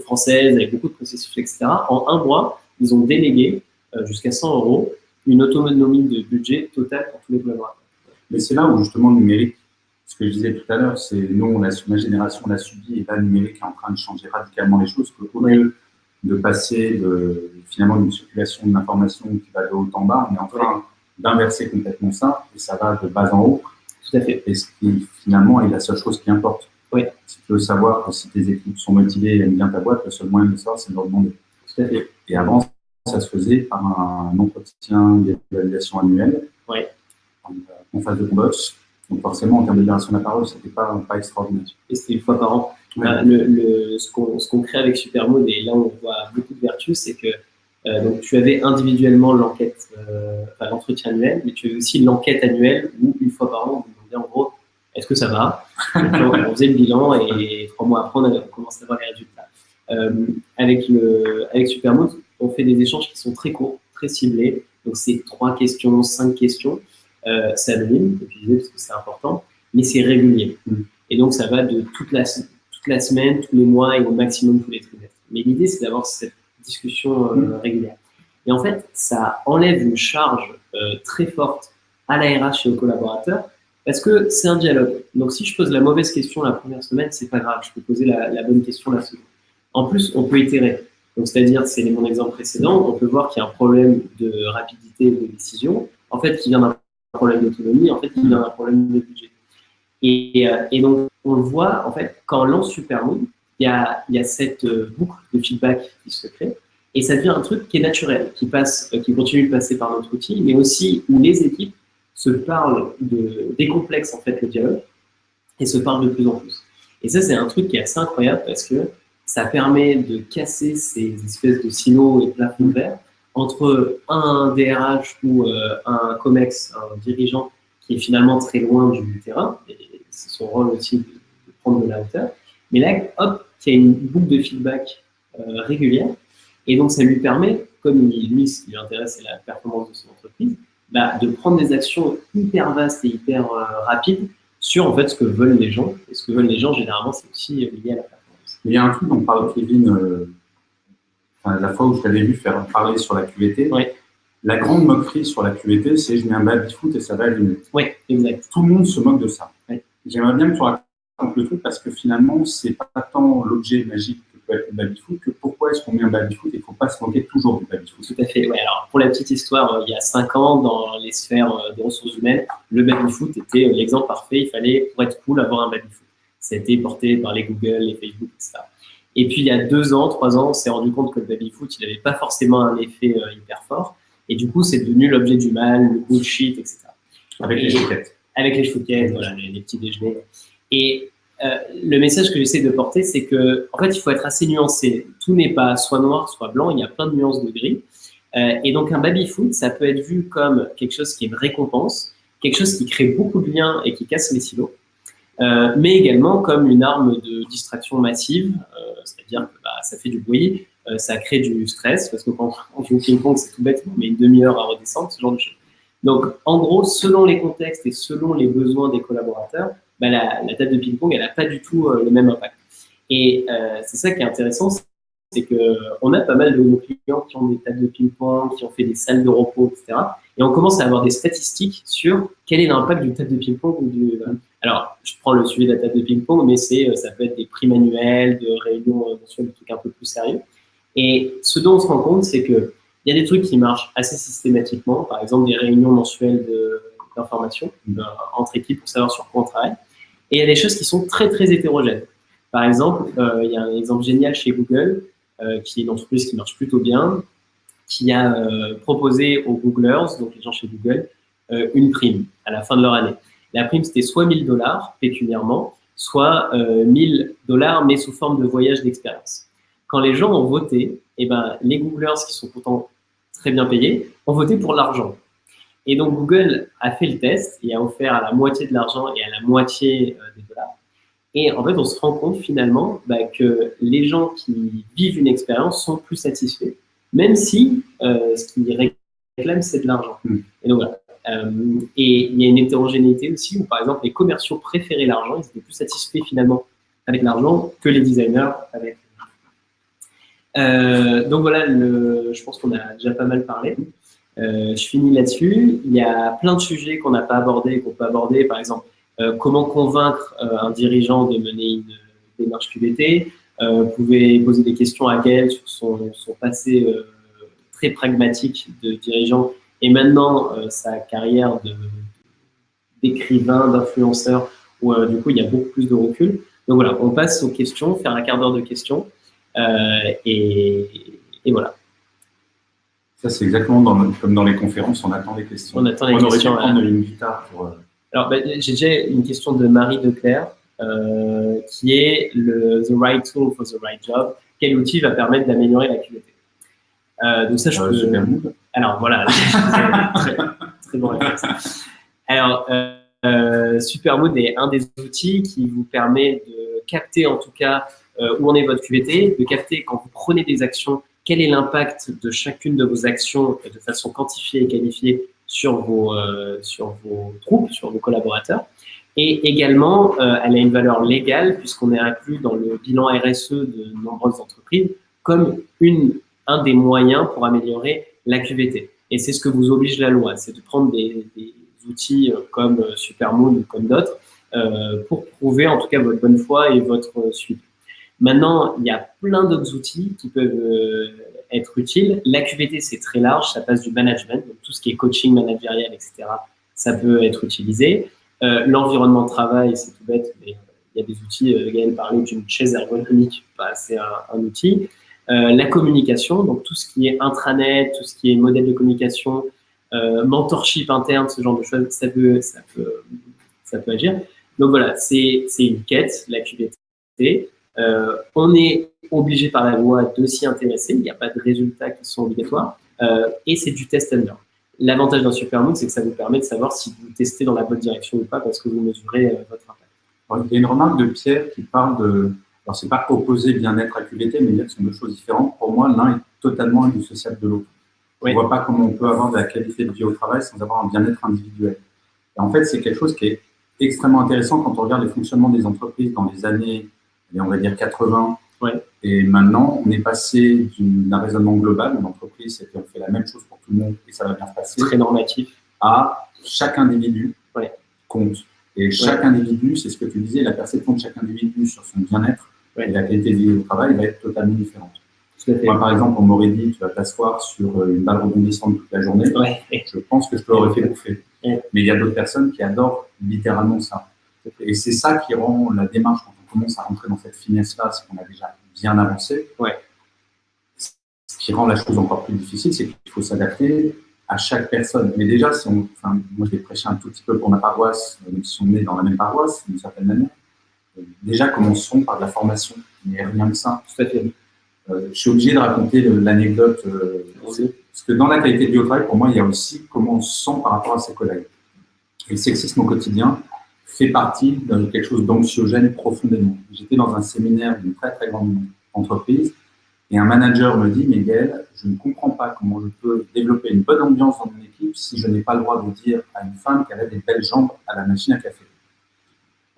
Speaker 1: française avec beaucoup de processus, etc., en un mois, ils ont délégué jusqu'à 100 € une autonomie de budget totale pour tous les collaborateurs.
Speaker 2: Mais c'est là où justement le numérique, ce que je disais tout à l'heure, c'est nous, ma génération l'a subi et là le numérique est en train de changer radicalement les choses. Au lieu de passer finalement d'une circulation de l'information qui va de haut en bas, on est en train d'inverser complètement ça et ça va de bas en haut.
Speaker 1: Tout à fait.
Speaker 2: Et ce qui finalement est la seule chose qui importe.
Speaker 1: Oui.
Speaker 2: Si tu veux savoir si tes équipes sont motivées et aiment bien ta boîte, le seul moyen de le savoir, c'est de leur demander.
Speaker 1: Tout à fait.
Speaker 2: Et avant, ça se faisait par un entretien d'évaluation annuelle en phase de boss. Donc forcément, en termes de libération de la parole, c'était pas extraordinaire.
Speaker 1: Et c'était une fois par an.
Speaker 2: Ouais.
Speaker 1: Ce qu'on crée avec Supermode, et là on voit beaucoup de vertus, c'est que donc tu avais individuellement l'enquête, l'entretien annuel, mais tu avais aussi l'enquête annuelle où une fois par an, on vous demandait en gros, est-ce que ça va? On faisait le bilan et 3 mois après, on commençait à voir les résultats. Avec Supermode, on fait des échanges qui sont très courts, très ciblés. Donc c'est 3 questions, 5 questions. C'est anonyme, comme je disais, parce que c'est important, mais c'est régulier. Et donc ça va de toute la semaine, tous les mois et au maximum tous les trimestres. Mais l'idée, c'est d'avoir cette discussion régulière. Et en fait, ça enlève une charge très forte à la RH et aux collaborateurs parce que c'est un dialogue. Donc, si je pose la mauvaise question la première semaine, c'est pas grave, je peux poser la bonne question la seconde. En plus, on peut itérer. Donc, c'est-à-dire, c'est mon exemple précédent, on peut voir qu'il y a un problème de rapidité de décision, en fait, qui vient d'un problème d'autonomie, en fait, qui vient d'un problème de budget. Et donc, on le voit, en fait, quand on lance Supermode, il y a cette boucle de feedback qui se crée et ça devient un truc qui est naturel, qui continue de passer par notre outil, mais aussi où les équipes se parlent, décomplexent en fait le dialogue et se parlent de plus en plus. Et ça, c'est un truc qui est assez incroyable parce que ça permet de casser ces espèces de silos et plafonds verts entre un DRH ou un COMEX, un dirigeant qui est finalement très loin du terrain, et c'est son rôle aussi de prendre de la hauteur. Mais là, hop, il y a une boucle de feedback régulière, et donc ça lui permet, comme lui, ce qui lui intéresse, c'est la performance de son entreprise, de prendre des actions hyper vastes et hyper rapides sur en fait ce que veulent les gens. Et ce que veulent les gens, généralement, c'est aussi lié à la performance.
Speaker 2: Il y a un truc dont parle Kevin, la fois où je t'avais vu faire parler sur la QVT.
Speaker 1: Oui.
Speaker 2: La grande moquerie sur la QVT, c'est je mets un baby-foot et ça va à l'une.
Speaker 1: Oui, exact.
Speaker 2: Tout le monde se moque de ça.
Speaker 1: Oui.
Speaker 2: J'aimerais bien que tu racontes le truc parce que finalement, c'est pas tant l'objet magique que peut être le baby-foot que pourquoi est-ce qu'on met un baby-foot et il ne faut pas se moquer toujours du baby-foot.
Speaker 1: Tout à fait. Ouais, alors, pour la petite histoire, il y a 5 ans, dans les sphères des ressources humaines, le baby-foot était l'exemple parfait. Il fallait, pour être cool, avoir un baby-foot. Ça a été porté par les Google, les Facebook, etc. Et puis, il y a 2 ans, 3 ans, on s'est rendu compte que le baby-foot, il n'avait pas forcément un effet hyper fort. Et du coup, c'est devenu l'objet du mal, le bullshit, etc.
Speaker 2: Avec les chouquettes.
Speaker 1: Avec les chouquettes, voilà, les petits déjeuners. Et le message que j'essaie de porter, c'est que, en fait, il faut être assez nuancé. Tout n'est pas soit noir, soit blanc. Il y a plein de nuances de gris. Et donc, un baby-foot, ça peut être vu comme quelque chose qui est une récompense, quelque chose qui crée beaucoup de liens et qui casse les silos, mais également comme une arme de distraction massive, c'est-à-dire que ça fait du bruit, ça crée du stress, parce que quand on joue au ping-pong, c'est tout bête, on met une demi-heure à redescendre, ce genre de choses. Donc, en gros, selon les contextes et selon les besoins des collaborateurs, la table de ping-pong, elle n'a pas du tout le même impact. Et c'est ça qui est intéressant, c'est qu'on a pas mal de nos clients qui ont des tables de ping-pong, qui ont fait des salles de repos, etc. Et on commence à avoir des statistiques sur quel est l'impact du table de ping-pong. Alors, je prends le sujet de la table de ping-pong, mais ça peut être des primes annuelles, de réunions mensuelles, des trucs un peu plus sérieux. Et ce dont on se rend compte, c'est qu'il y a des trucs qui marchent assez systématiquement, par exemple des réunions mensuelles d'information entre équipes pour savoir sur quoi on travaille. Et il y a des choses qui sont très, très hétérogènes. Par exemple, il y a un exemple génial chez Google, qui est une entreprise qui marche plutôt bien, qui a proposé aux Googlers, donc les gens chez Google, une prime à la fin de leur année. La prime, c'était soit $1000 pécuniairement, soit $1000 mais sous forme de voyage d'expérience. Quand les gens ont voté, les Googlers, qui sont pourtant très bien payés, ont voté pour l'argent. Et donc, Google a fait le test et a offert à la moitié de l'argent et à la moitié des dollars. Et en fait, on se rend compte finalement que les gens qui vivent une expérience sont plus satisfaits, même si ce qu'ils réclament, c'est de l'argent. Et donc voilà. Et il y a une hétérogénéité aussi où, par exemple, les commerciaux préféraient l'argent, ils étaient plus satisfaits finalement avec l'argent que les designers avec. Donc voilà, je pense qu'on a déjà pas mal parlé. Je finis là-dessus. Il y a plein de sujets qu'on n'a pas abordés, qu'on peut aborder. Par exemple, comment convaincre un dirigeant de mener une démarche QVT. Vous pouvez poser des questions à Gaël sur son passé très pragmatique de dirigeant et maintenant sa carrière d'écrivain, d'influenceur, où du coup il y a beaucoup plus de recul. Donc voilà, on passe aux questions, faire un quart d'heure de questions et voilà.
Speaker 2: Ça, c'est exactement comme dans les conférences, on attend les questions.
Speaker 1: On attend les questions.
Speaker 2: On aurait dû prendre une guitare pour…
Speaker 1: Alors, j'ai déjà une question de Marie Declerc qui est The right tool for the right job. Quel outil va permettre d'améliorer la QVT? Donc ça, je peux…
Speaker 2: Supermood.
Speaker 1: Alors, voilà. très bon réponse. Alors, Supermood est un des outils qui vous permet de capter en tout cas où en est votre QVT, de capter quand vous prenez des actions, quel est l'impact de chacune de vos actions de façon quantifiée et qualifiée sur vos troupes, sur vos collaborateurs. Et également, elle a une valeur légale puisqu'on est inclus dans le bilan RSE de nombreuses entreprises comme un des moyens pour améliorer la QVT. Et c'est ce que vous oblige la loi, c'est de prendre des outils comme Supermood ou comme d'autres pour prouver en tout cas votre bonne foi et votre suivi. Maintenant, il y a plein d'autres outils qui peuvent être utiles. La QVT, c'est très large, ça passe du management, donc tout ce qui est coaching managérial, etc., ça peut être utilisé. L'environnement de travail, c'est tout bête, mais il y a des outils, Gaël parlait d'une chaise ergonomique, c'est un outil. La communication, donc tout ce qui est intranet, tout ce qui est modèle de communication, mentorship interne, ce genre de choses, ça peut agir. Donc voilà, c'est une quête, la QVT. On est obligé par la loi de s'y intéresser, il n'y a pas de résultats qui sont obligatoires, et c'est du test and learn. L'avantage d'un Supermood, c'est que ça vous permet de savoir si vous testez dans la bonne direction ou pas parce que vous mesurez votre impact.
Speaker 2: Il y a une remarque de Pierre qui parle de… Alors, c'est pas opposer bien-être à QVT, mais dire que ce sont deux choses différentes. Pour moi, l'un est totalement indissociable de l'autre. Oui. Je ne vois pas comment on peut avoir de la qualité de vie au travail sans avoir un bien-être individuel. Et en fait, c'est quelque chose qui est extrêmement intéressant quand on regarde les fonctionnements des entreprises dans les années, on va dire 80. Ouais. Et maintenant, on est passé d'un raisonnement global où l'entreprise, c'est qu'on fait la même chose pour tout le monde et ça va bien se passer.
Speaker 1: Très normatif.
Speaker 2: À chaque individu compte. Et chaque individu, c'est ce que tu disais, la perception de chaque individu sur son bien-être et la qualité de vie au travail va être totalement différente. Moi, par exemple, on m'aurait dit, tu vas t'asseoir sur une balle rebondissante toute la journée. Je pense que je te l'aurais fait bouffer. Mais il y a d'autres personnes qui adorent littéralement ça. Et c'est ça qui rend la démarche, quand on commence à rentrer dans cette finesse-là, c'est qu'on a déjà bien avancé. Ce qui rend la chose encore plus difficile, c'est qu'il faut s'adapter à chaque personne. Mais déjà, moi je vais prêcher un tout petit peu pour ma paroisse, même si on est dans la même paroisse, d'une certaine manière. Déjà, commençons par de la formation. Il n'y a rien de ça.
Speaker 1: Tout à fait.
Speaker 2: Je suis obligé de raconter l'anecdote, parce que dans la qualité de vie au travail, pour moi, il y a aussi comment on se sent par rapport à ses collègues. Et le sexisme au quotidien fait partie de quelque chose d'anxiogène profondément. J'étais dans un séminaire d'une très très grande entreprise et un manager me dit « Miguel, je ne comprends pas comment je peux développer une bonne ambiance dans mon équipe si je n'ai pas le droit de dire à une femme qu'elle a des belles jambes à la machine à café. »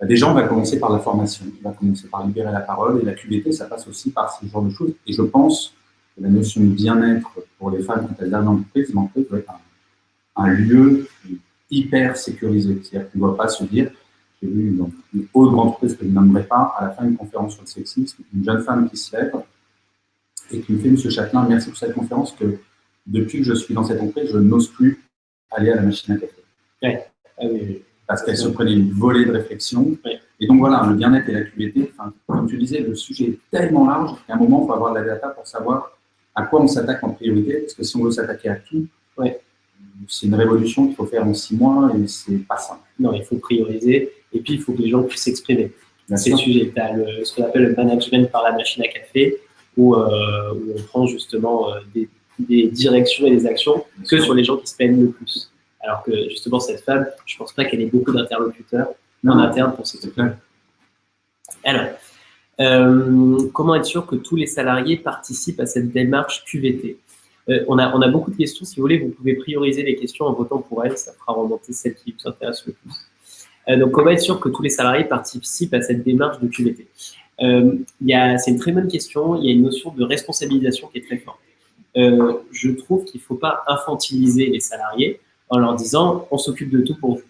Speaker 2: Déjà, on va commencer par la formation, on va commencer par libérer la parole et la QVT, ça passe aussi par ce genre de choses. Et je pense que la notion de bien-être pour les femmes quand elles arrivent dans l'entreprise doit être un lieu hyper sécurisé. C'est-à-dire qu'on ne doit pas se dire, j'ai vu dans une autre entreprise que je n'aimerais pas, à la fin d'une conférence sur le sexisme, une jeune femme qui se lève et qui me fait « Monsieur Châtelain, merci pour cette conférence, que depuis que je suis dans cette entreprise, je n'ose plus aller à la machine à café. » Parce qu'elle se prenait une volée de réflexion. Et donc voilà, le bien-être et la QVT, comme tu disais, le sujet est tellement large qu'à un moment, il faut avoir de la data pour savoir à quoi on s'attaque en priorité. Parce que si on veut s'attaquer à tout, c'est une révolution qu'il faut faire en 6 mois et c'est pas simple.
Speaker 1: Non, il faut prioriser et puis il faut que les gens puissent s'exprimer. C'est le sujet. Tu as ce qu'on appelle le management par la machine à café où on prend justement des directions et des actions que sur les gens qui se plaignent le plus. Alors que justement, cette femme, je ne pense pas qu'elle ait beaucoup d'interlocuteurs en interne pour s'exprimer. Alors, comment être sûr que tous les salariés participent à cette démarche QVT? On a beaucoup de questions. Si vous voulez, vous pouvez prioriser les questions en votant pour elles. Ça fera remonter celles qui vous intéressent le plus. Donc, comment être sûr que tous les salariés participent à cette démarche de QVT? C'est une très bonne question. Il y a une notion de responsabilisation qui est très forte. Je trouve qu'il ne faut pas infantiliser les salariés en leur disant « on s'occupe de tout pour vous ».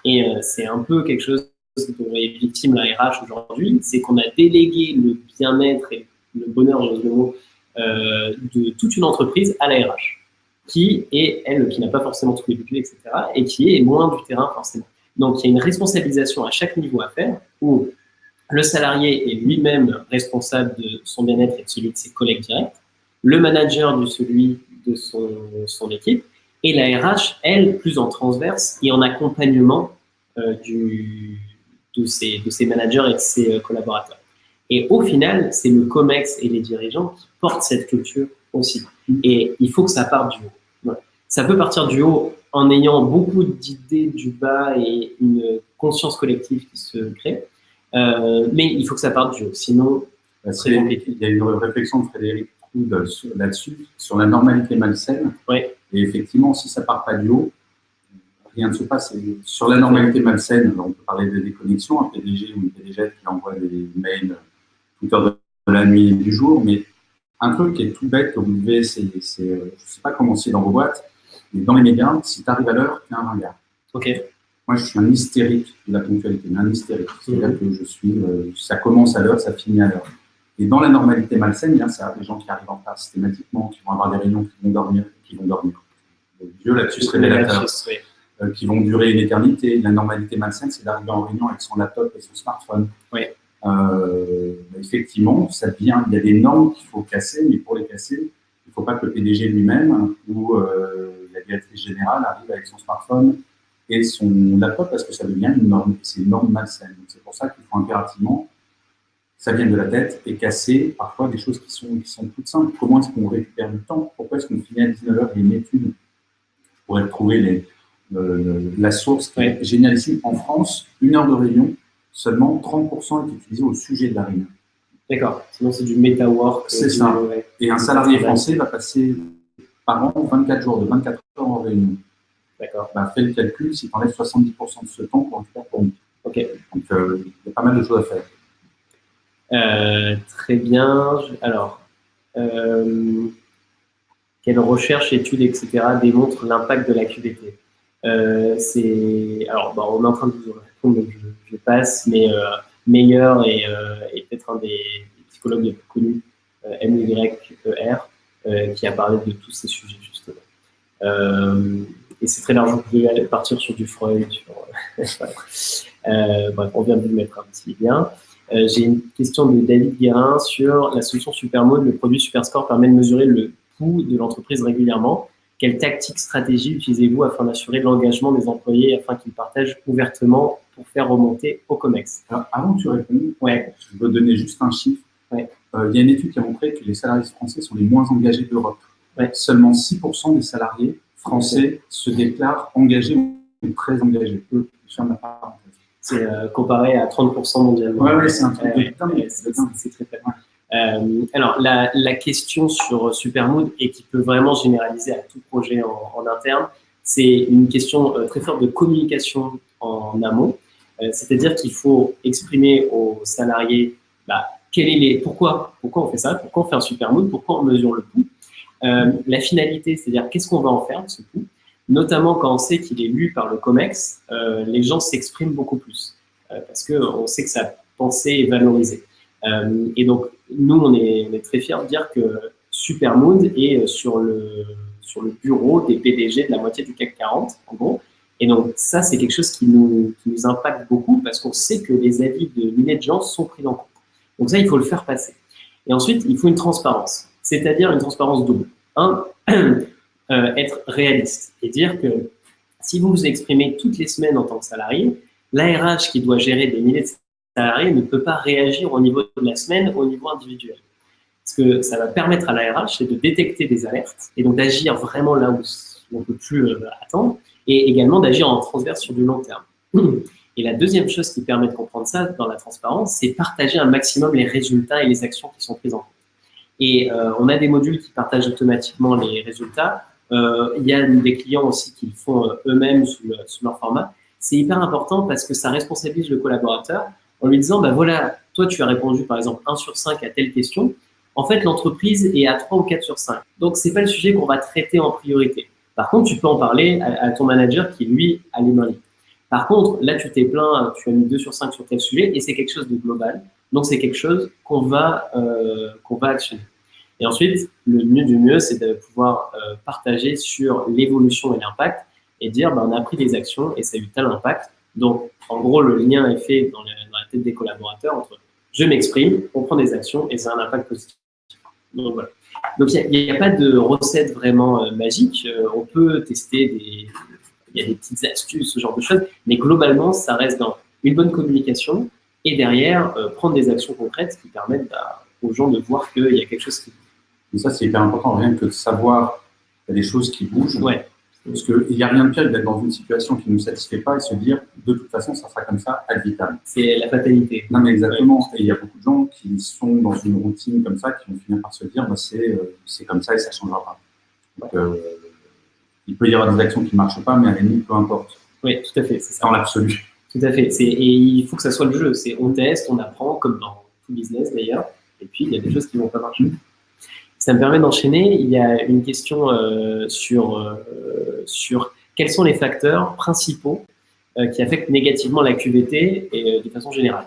Speaker 1: Et c'est un peu quelque chose dont est victime la RH aujourd'hui, c'est qu'on a délégué le bien-être et le bonheur, j'ose le mot, de toute une entreprise à la RH, qui est, elle, qui n'a pas forcément tous les budgets, etc., et qui est loin du terrain forcément. Donc, il y a une responsabilisation à chaque niveau à faire, où le salarié est lui-même responsable de son bien-être et de celui de ses collègues directs, le manager de celui de son équipe, et la RH, elle, plus en transverse et en accompagnement de ses managers et de ses collaborateurs. Et au final, c'est le COMEX et les dirigeants qui portent cette culture aussi. Et il faut que ça parte du haut. Voilà. Ça peut partir du haut en ayant beaucoup d'idées du bas et une conscience collective qui se crée, mais il faut que ça parte du haut, sinon c'est compliqué.
Speaker 2: Il y a une réflexion de Frédéric là-dessus, sur la normalité malsaine.
Speaker 1: Ouais.
Speaker 2: Et effectivement, si ça part pas du haut, rien ne se passe. Et sur la normalité malsaine, on peut parler de déconnexion, un PDG ou une PDG qui envoie des mails toute heure de la nuit et du jour, mais un truc qui est tout bête que vous devez essayer, c'est, je ne sais pas comment c'est dans vos boîtes, mais dans les médias, si tu arrives à l'heure, tu es un ringard.
Speaker 1: Ok.
Speaker 2: Moi, je suis un hystérique de la ponctualité, un hystérique. C'est-à-dire que je suis, ça commence à l'heure, ça finit à l'heure. Et dans la normalité malsaine, il y a des gens qui arrivent en retard systématiquement, qui vont avoir des réunions qui vont dormir. Dieu là-dessus serait révélateur. Qui vont durer une éternité. La normalité malsaine, c'est d'arriver en réunion avec son laptop et son smartphone.
Speaker 1: Oui.
Speaker 2: Effectivement, il y a des normes qu'il faut casser, mais pour les casser, il ne faut pas que le PDG lui-même ou la directrice générale arrive avec son smartphone et son laptop parce que ça devient une norme. C'est une norme malsaine. C'est pour ça qu'il faut impérativement ça vient de la tête et casser parfois des choses qui sont toutes simples. Comment est-ce qu'on récupère du temps? Pourquoi est-ce qu'on finit à 19h? Il y a une étude pour trouver la source qui est génialissime. En France, 1 heure de réunion, seulement 30% est utilisé au sujet de la réunion.
Speaker 1: D'accord. Sinon, c'est du méta-work.
Speaker 2: C'est ça. Et un salarié français va passer par an 24 jours, de 24 heures en réunion.
Speaker 1: D'accord.
Speaker 2: Fais le calcul, si tu enlèves 70% de ce temps pour en faire pour nous.
Speaker 1: Ok.
Speaker 2: Donc, il y a pas mal de choses à faire.
Speaker 1: Très bien. Alors, quelles recherches, études, etc. démontrent l'impact de la QVT? Alors, on est en train de vous répondre, donc je passe, mais Meilleur et peut-être un des psychologues les plus connus, MYER, qui a parlé de tous ces sujets, justement. Et c'est très large, vous pouvez aller partir sur du Freud, bref, on vient de vous mettre un petit lien. J'ai une question de David Guérin sur la solution Supermode. Le produit Superscore permet de mesurer le coût de l'entreprise régulièrement. Quelle tactique, stratégie utilisez-vous afin d'assurer l'engagement des employés afin qu'ils partagent ouvertement pour faire remonter au COMEX?
Speaker 2: Alors, avant que tu répondes, je veux donner juste un chiffre. Il y a une étude qui a montré que les salariés français sont les moins engagés d'Europe. Seulement 6% des salariés français se déclarent engagés ou très engagés. Je ferme la parenthèse.
Speaker 1: C'est comparé à 30% mondialement.
Speaker 2: Oui, c'est un truc de dingue.
Speaker 1: C'est très faible. Alors, la question sur Supermood, et qui peut vraiment généraliser à tout projet en interne, c'est une question très forte de communication en amont. C'est-à-dire qu'il faut exprimer aux salariés pourquoi on fait ça, pourquoi on fait un Supermood, pourquoi on mesure le coût, la finalité, c'est-à-dire qu'est-ce qu'on va en faire de ce coût. Notamment quand on sait qu'il est lu par le COMEX, les gens s'expriment beaucoup plus parce qu'on sait que sa pensée est valorisée. Et donc, nous, on est très fiers de dire que Supermood est sur le bureau des PDG de la moitié du CAC 40, en gros. Et donc, ça, c'est quelque chose qui nous impacte beaucoup parce qu'on sait que les avis de milliers de gens sont pris en compte. Donc ça, il faut le faire passer. Et ensuite, il faut une transparence, c'est-à-dire une transparence double. Être réaliste et dire que si vous vous exprimez toutes les semaines en tant que salarié, l'ARH qui doit gérer des milliers de salariés ne peut pas réagir au niveau de la semaine, au niveau individuel. Ce que ça va permettre à l'ARH, c'est de détecter des alertes et donc d'agir vraiment là où on ne peut plus attendre et également d'agir en transverse sur du long terme. Et la deuxième chose qui permet de comprendre ça dans la transparence, c'est partager un maximum les résultats et les actions qui sont prises en compte. Et on a des modules qui partagent automatiquement les résultats. Il y a des clients aussi qui le font eux-mêmes sous leur format. C'est hyper important parce que ça responsabilise le collaborateur en lui disant, bah voilà, toi tu as répondu par exemple 1 sur 5 à telle question. En fait, l'entreprise est à 3 ou 4 sur 5. Donc, c'est pas le sujet qu'on va traiter en priorité. Par contre, tu peux en parler à ton manager qui, lui, a les mains libres. Par contre, là, tu t'es plaint, tu as mis 2 sur 5 sur tel sujet et c'est quelque chose de global. Donc, c'est quelque chose qu'on va actionner. Et ensuite, le mieux du mieux, c'est de pouvoir partager sur l'évolution et l'impact et dire, on a pris des actions et ça a eu tel impact. Donc, en gros, le lien est fait dans la tête des collaborateurs entre je m'exprime, on prend des actions et ça a un impact positif. Donc, voilà. Donc, il n'y a pas de recette vraiment magique. On peut tester il y a des petites astuces, ce genre de choses, mais globalement, ça reste dans une bonne communication et derrière, prendre des actions concrètes qui permettent aux gens de voir qu'il y a quelque chose qui bouge.
Speaker 2: Et ça, c'est hyper important, rien que de savoir qu'il y a des choses qui bougent.
Speaker 1: Ouais.
Speaker 2: Parce qu'il n'y a rien de pire que d'être dans une situation qui ne nous satisfait pas et se dire, de toute façon, ça sera comme ça, ad vitam.
Speaker 1: C'est la fatalité.
Speaker 2: Non, mais exactement. Ouais. Et il y a beaucoup de gens qui sont dans une routine comme ça, qui vont finir par se dire, c'est comme ça et ça ne changera pas. Donc, il peut y avoir des actions qui ne marchent pas, mais à la limite, peu importe.
Speaker 1: Oui, tout à fait. C'est ça.
Speaker 2: Dans l'absolu.
Speaker 1: Tout à fait. Et il faut que ça soit le jeu. On teste, on apprend, comme dans tout business d'ailleurs. Et puis, il y a des choses qui ne vont pas marcher. Ça me permet d'enchaîner. Il y a une question sur quels sont les facteurs principaux qui affectent négativement la QVT et de façon générale.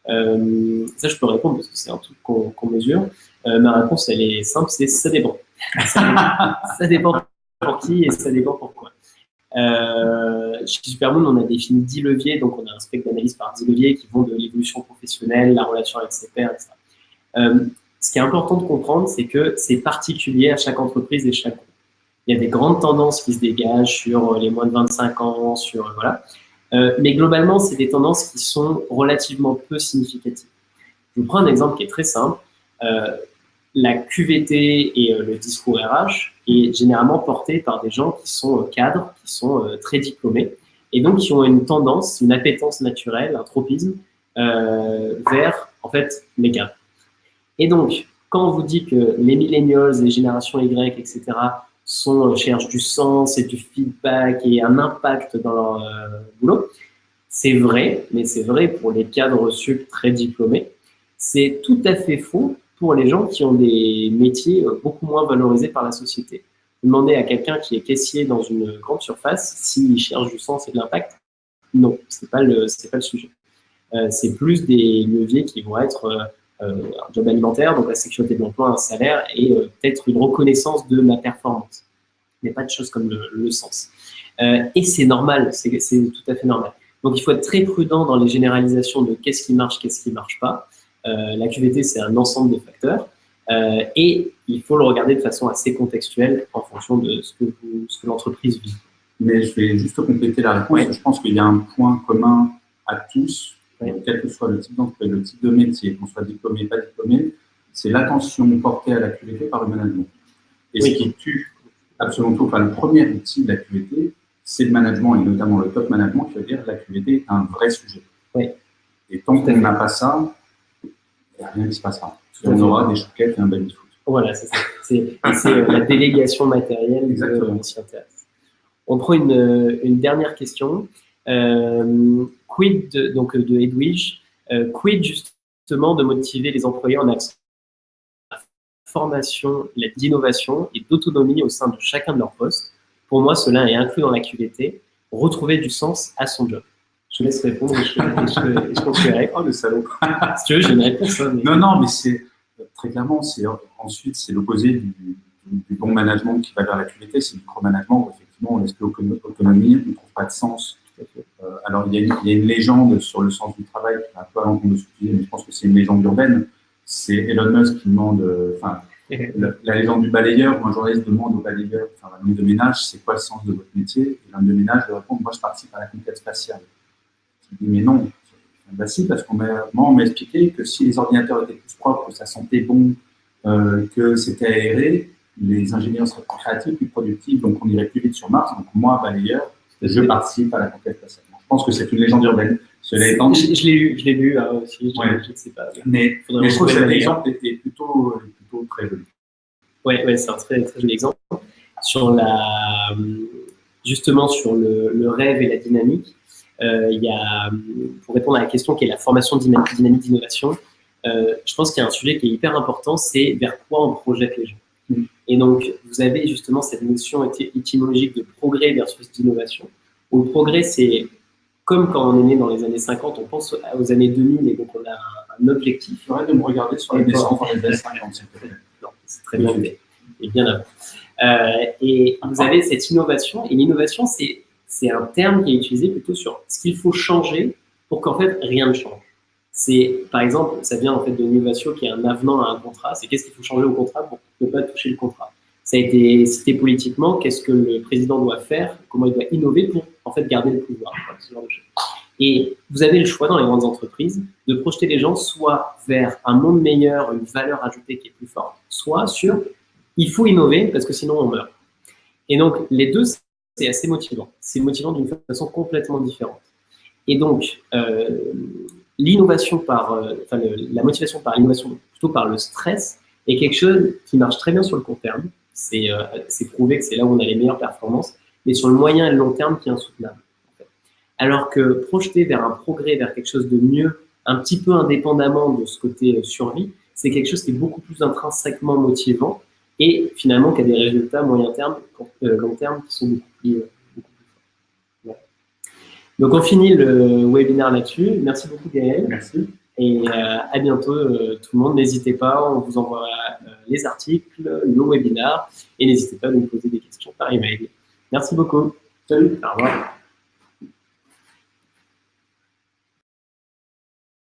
Speaker 1: Ça, je peux répondre parce que c'est un truc qu'on mesure. Ma réponse, elle est simple, c'est ça dépend. Ça dépend pour qui et ça dépend pourquoi. Chez Supermoon, on a défini 10 leviers, donc on a un spectre d'analyse par 10 leviers qui vont de l'évolution professionnelle, la relation avec ses pairs, etc. Ce qui est important de comprendre, c'est que c'est particulier à chaque entreprise et chaque groupe. Il y a des grandes tendances qui se dégagent sur les moins de 25 ans, voilà. Mais globalement, c'est des tendances qui sont relativement peu significatives. Je vous prends un exemple qui est très simple. La QVT et le discours RH est généralement porté par des gens qui sont cadres, qui sont très diplômés, et donc qui ont une tendance, une appétence naturelle, un tropisme vers, en fait, les cadres. Et donc, quand on vous dit que les millennials, les générations Y, etc., cherchent du sens et du feedback et un impact dans leur boulot, c'est vrai, mais c'est vrai pour les cadres sup très diplômés. C'est tout à fait faux pour les gens qui ont des métiers beaucoup moins valorisés par la société. Vous demandez à quelqu'un qui est caissier dans une grande surface s'il cherche du sens et de l'impact. Non, c'est pas le sujet. C'est plus des leviers qui vont être un job alimentaire, donc la sécurité de l'emploi, un salaire et peut-être une reconnaissance de ma performance. Mais pas de choses comme le sens. Et c'est normal, c'est tout à fait normal. Donc il faut être très prudent dans les généralisations de qu'est-ce qui marche pas. La QVT, c'est un ensemble de facteurs et il faut le regarder de façon assez contextuelle en fonction de ce que l'entreprise vit.
Speaker 2: Mais je vais juste compléter la réponse. Ouais. Je pense qu'il y a un point commun à tous, quel que soit le type d'entreprise, le type de métier, qu'on soit diplômé ou pas diplômé, c'est l'attention portée à la QVT par le management. Et ce qui tue absolument tout, le premier outil de la QVT, c'est le management et notamment le top management qui veut dire que la QVT est un vrai sujet.
Speaker 1: Oui.
Speaker 2: Et tant qu'on n'a pas ça, il n'y a rien qui se passera. On aura des chouquettes et un baby-foot.
Speaker 1: Voilà, c'est ça. C'est la délégation matérielle on s'y intéresse. On prend une dernière question. Quid de Edwige, quid justement de motiver les employés en accès à la formation, d'innovation et d'autonomie au sein de chacun de leurs postes. Pour moi, cela est inclus dans la QVT, retrouver du sens à son job. Je laisse répondre et je continuerai.
Speaker 2: Oh, le salaud.
Speaker 1: Si tu veux, j'ai une réponse. Hein, mais...
Speaker 2: Non, mais c'est très clairement, ensuite, c'est l'opposé du bon management qui va vers la QVT, c'est du micromanagement où effectivement, on laisse plus autonomie, on ne trouve pas de sens. Alors, il y a une légende sur le sens du travail qui est un peu à l'encontre de ce que tu dis, mais je pense que c'est une légende urbaine. C'est Elon Musk qui demande, la légende du balayeur, quand un journaliste demande au balayeur, l'homme de ménage, c'est quoi le sens de votre métier? Et l'homme de ménage lui répond, moi je participe à la conquête spatiale. Il dit, mais non. Bah si, parce qu'on m'a expliqué que si les ordinateurs étaient plus propres, que ça sentait bon, que c'était aéré, les ingénieurs seraient plus créatifs, plus productifs, donc on irait plus vite sur Mars. Donc moi, balayeur, je participe à la conquête spatiale. pense que c'est une légende urbaine. Cela étant,
Speaker 1: je l'ai vu aussi, je ne sais pas.
Speaker 2: Mais je trouve que cet exemple est plutôt très joli.
Speaker 1: Ouais, c'est un très, très joli exemple. Justement, sur le rêve et la dynamique, il y a, pour répondre à la question qui est la formation dynamique d'innovation, je pense qu'il y a un sujet qui est hyper important, c'est vers quoi on projette les gens. Et donc, vous avez justement cette notion étymologique de progrès versus d'innovation, où le progrès, c'est comme quand on est né dans les années 50, on pense aux années 2000 et donc on a un objectif.
Speaker 2: Il faudrait de me regarder sur les naissances dans les années 50.
Speaker 1: Non, c'est très bien fait. Et bien avant. Et vous avez cette innovation, et l'innovation, c'est un terme qui est utilisé plutôt sur ce qu'il faut changer pour qu'en fait rien ne change. C'est, par exemple, ça vient en fait de l'innovation qui est un avenant à un contrat. C'est qu'est-ce qu'il faut changer au contrat pour ne pas toucher le contrat. Ça a été cité politiquement. Qu'est-ce que le président doit faire, comment il doit innover pour en fait garder le pouvoir, ce genre de choses. Et vous avez le choix dans les grandes entreprises de projeter les gens soit vers un monde meilleur, une valeur ajoutée qui est plus forte, soit sur il faut innover parce que sinon on meurt. Et donc les deux, c'est assez motivant. C'est motivant d'une façon complètement différente. Et donc l'innovation la motivation par l'innovation plutôt par le stress est quelque chose qui marche très bien sur le court terme. C'est prouvé que c'est là où on a les meilleures performances, mais sur le moyen et le long terme qui est insoutenable. En fait. Alors que projeter vers un progrès, vers quelque chose de mieux, un petit peu indépendamment de ce côté survie, c'est quelque chose qui est beaucoup plus intrinsèquement motivant et finalement qui a des résultats moyen terme, long terme qui sont beaucoup plus forts. Donc on finit le webinaire là-dessus. Merci beaucoup Gaël.
Speaker 2: Merci.
Speaker 1: Et à bientôt tout le monde. N'hésitez pas, on vous envoie les articles, le webinaire et n'hésitez pas à nous poser des questions par email. Merci beaucoup.
Speaker 2: Salut.
Speaker 1: Au revoir.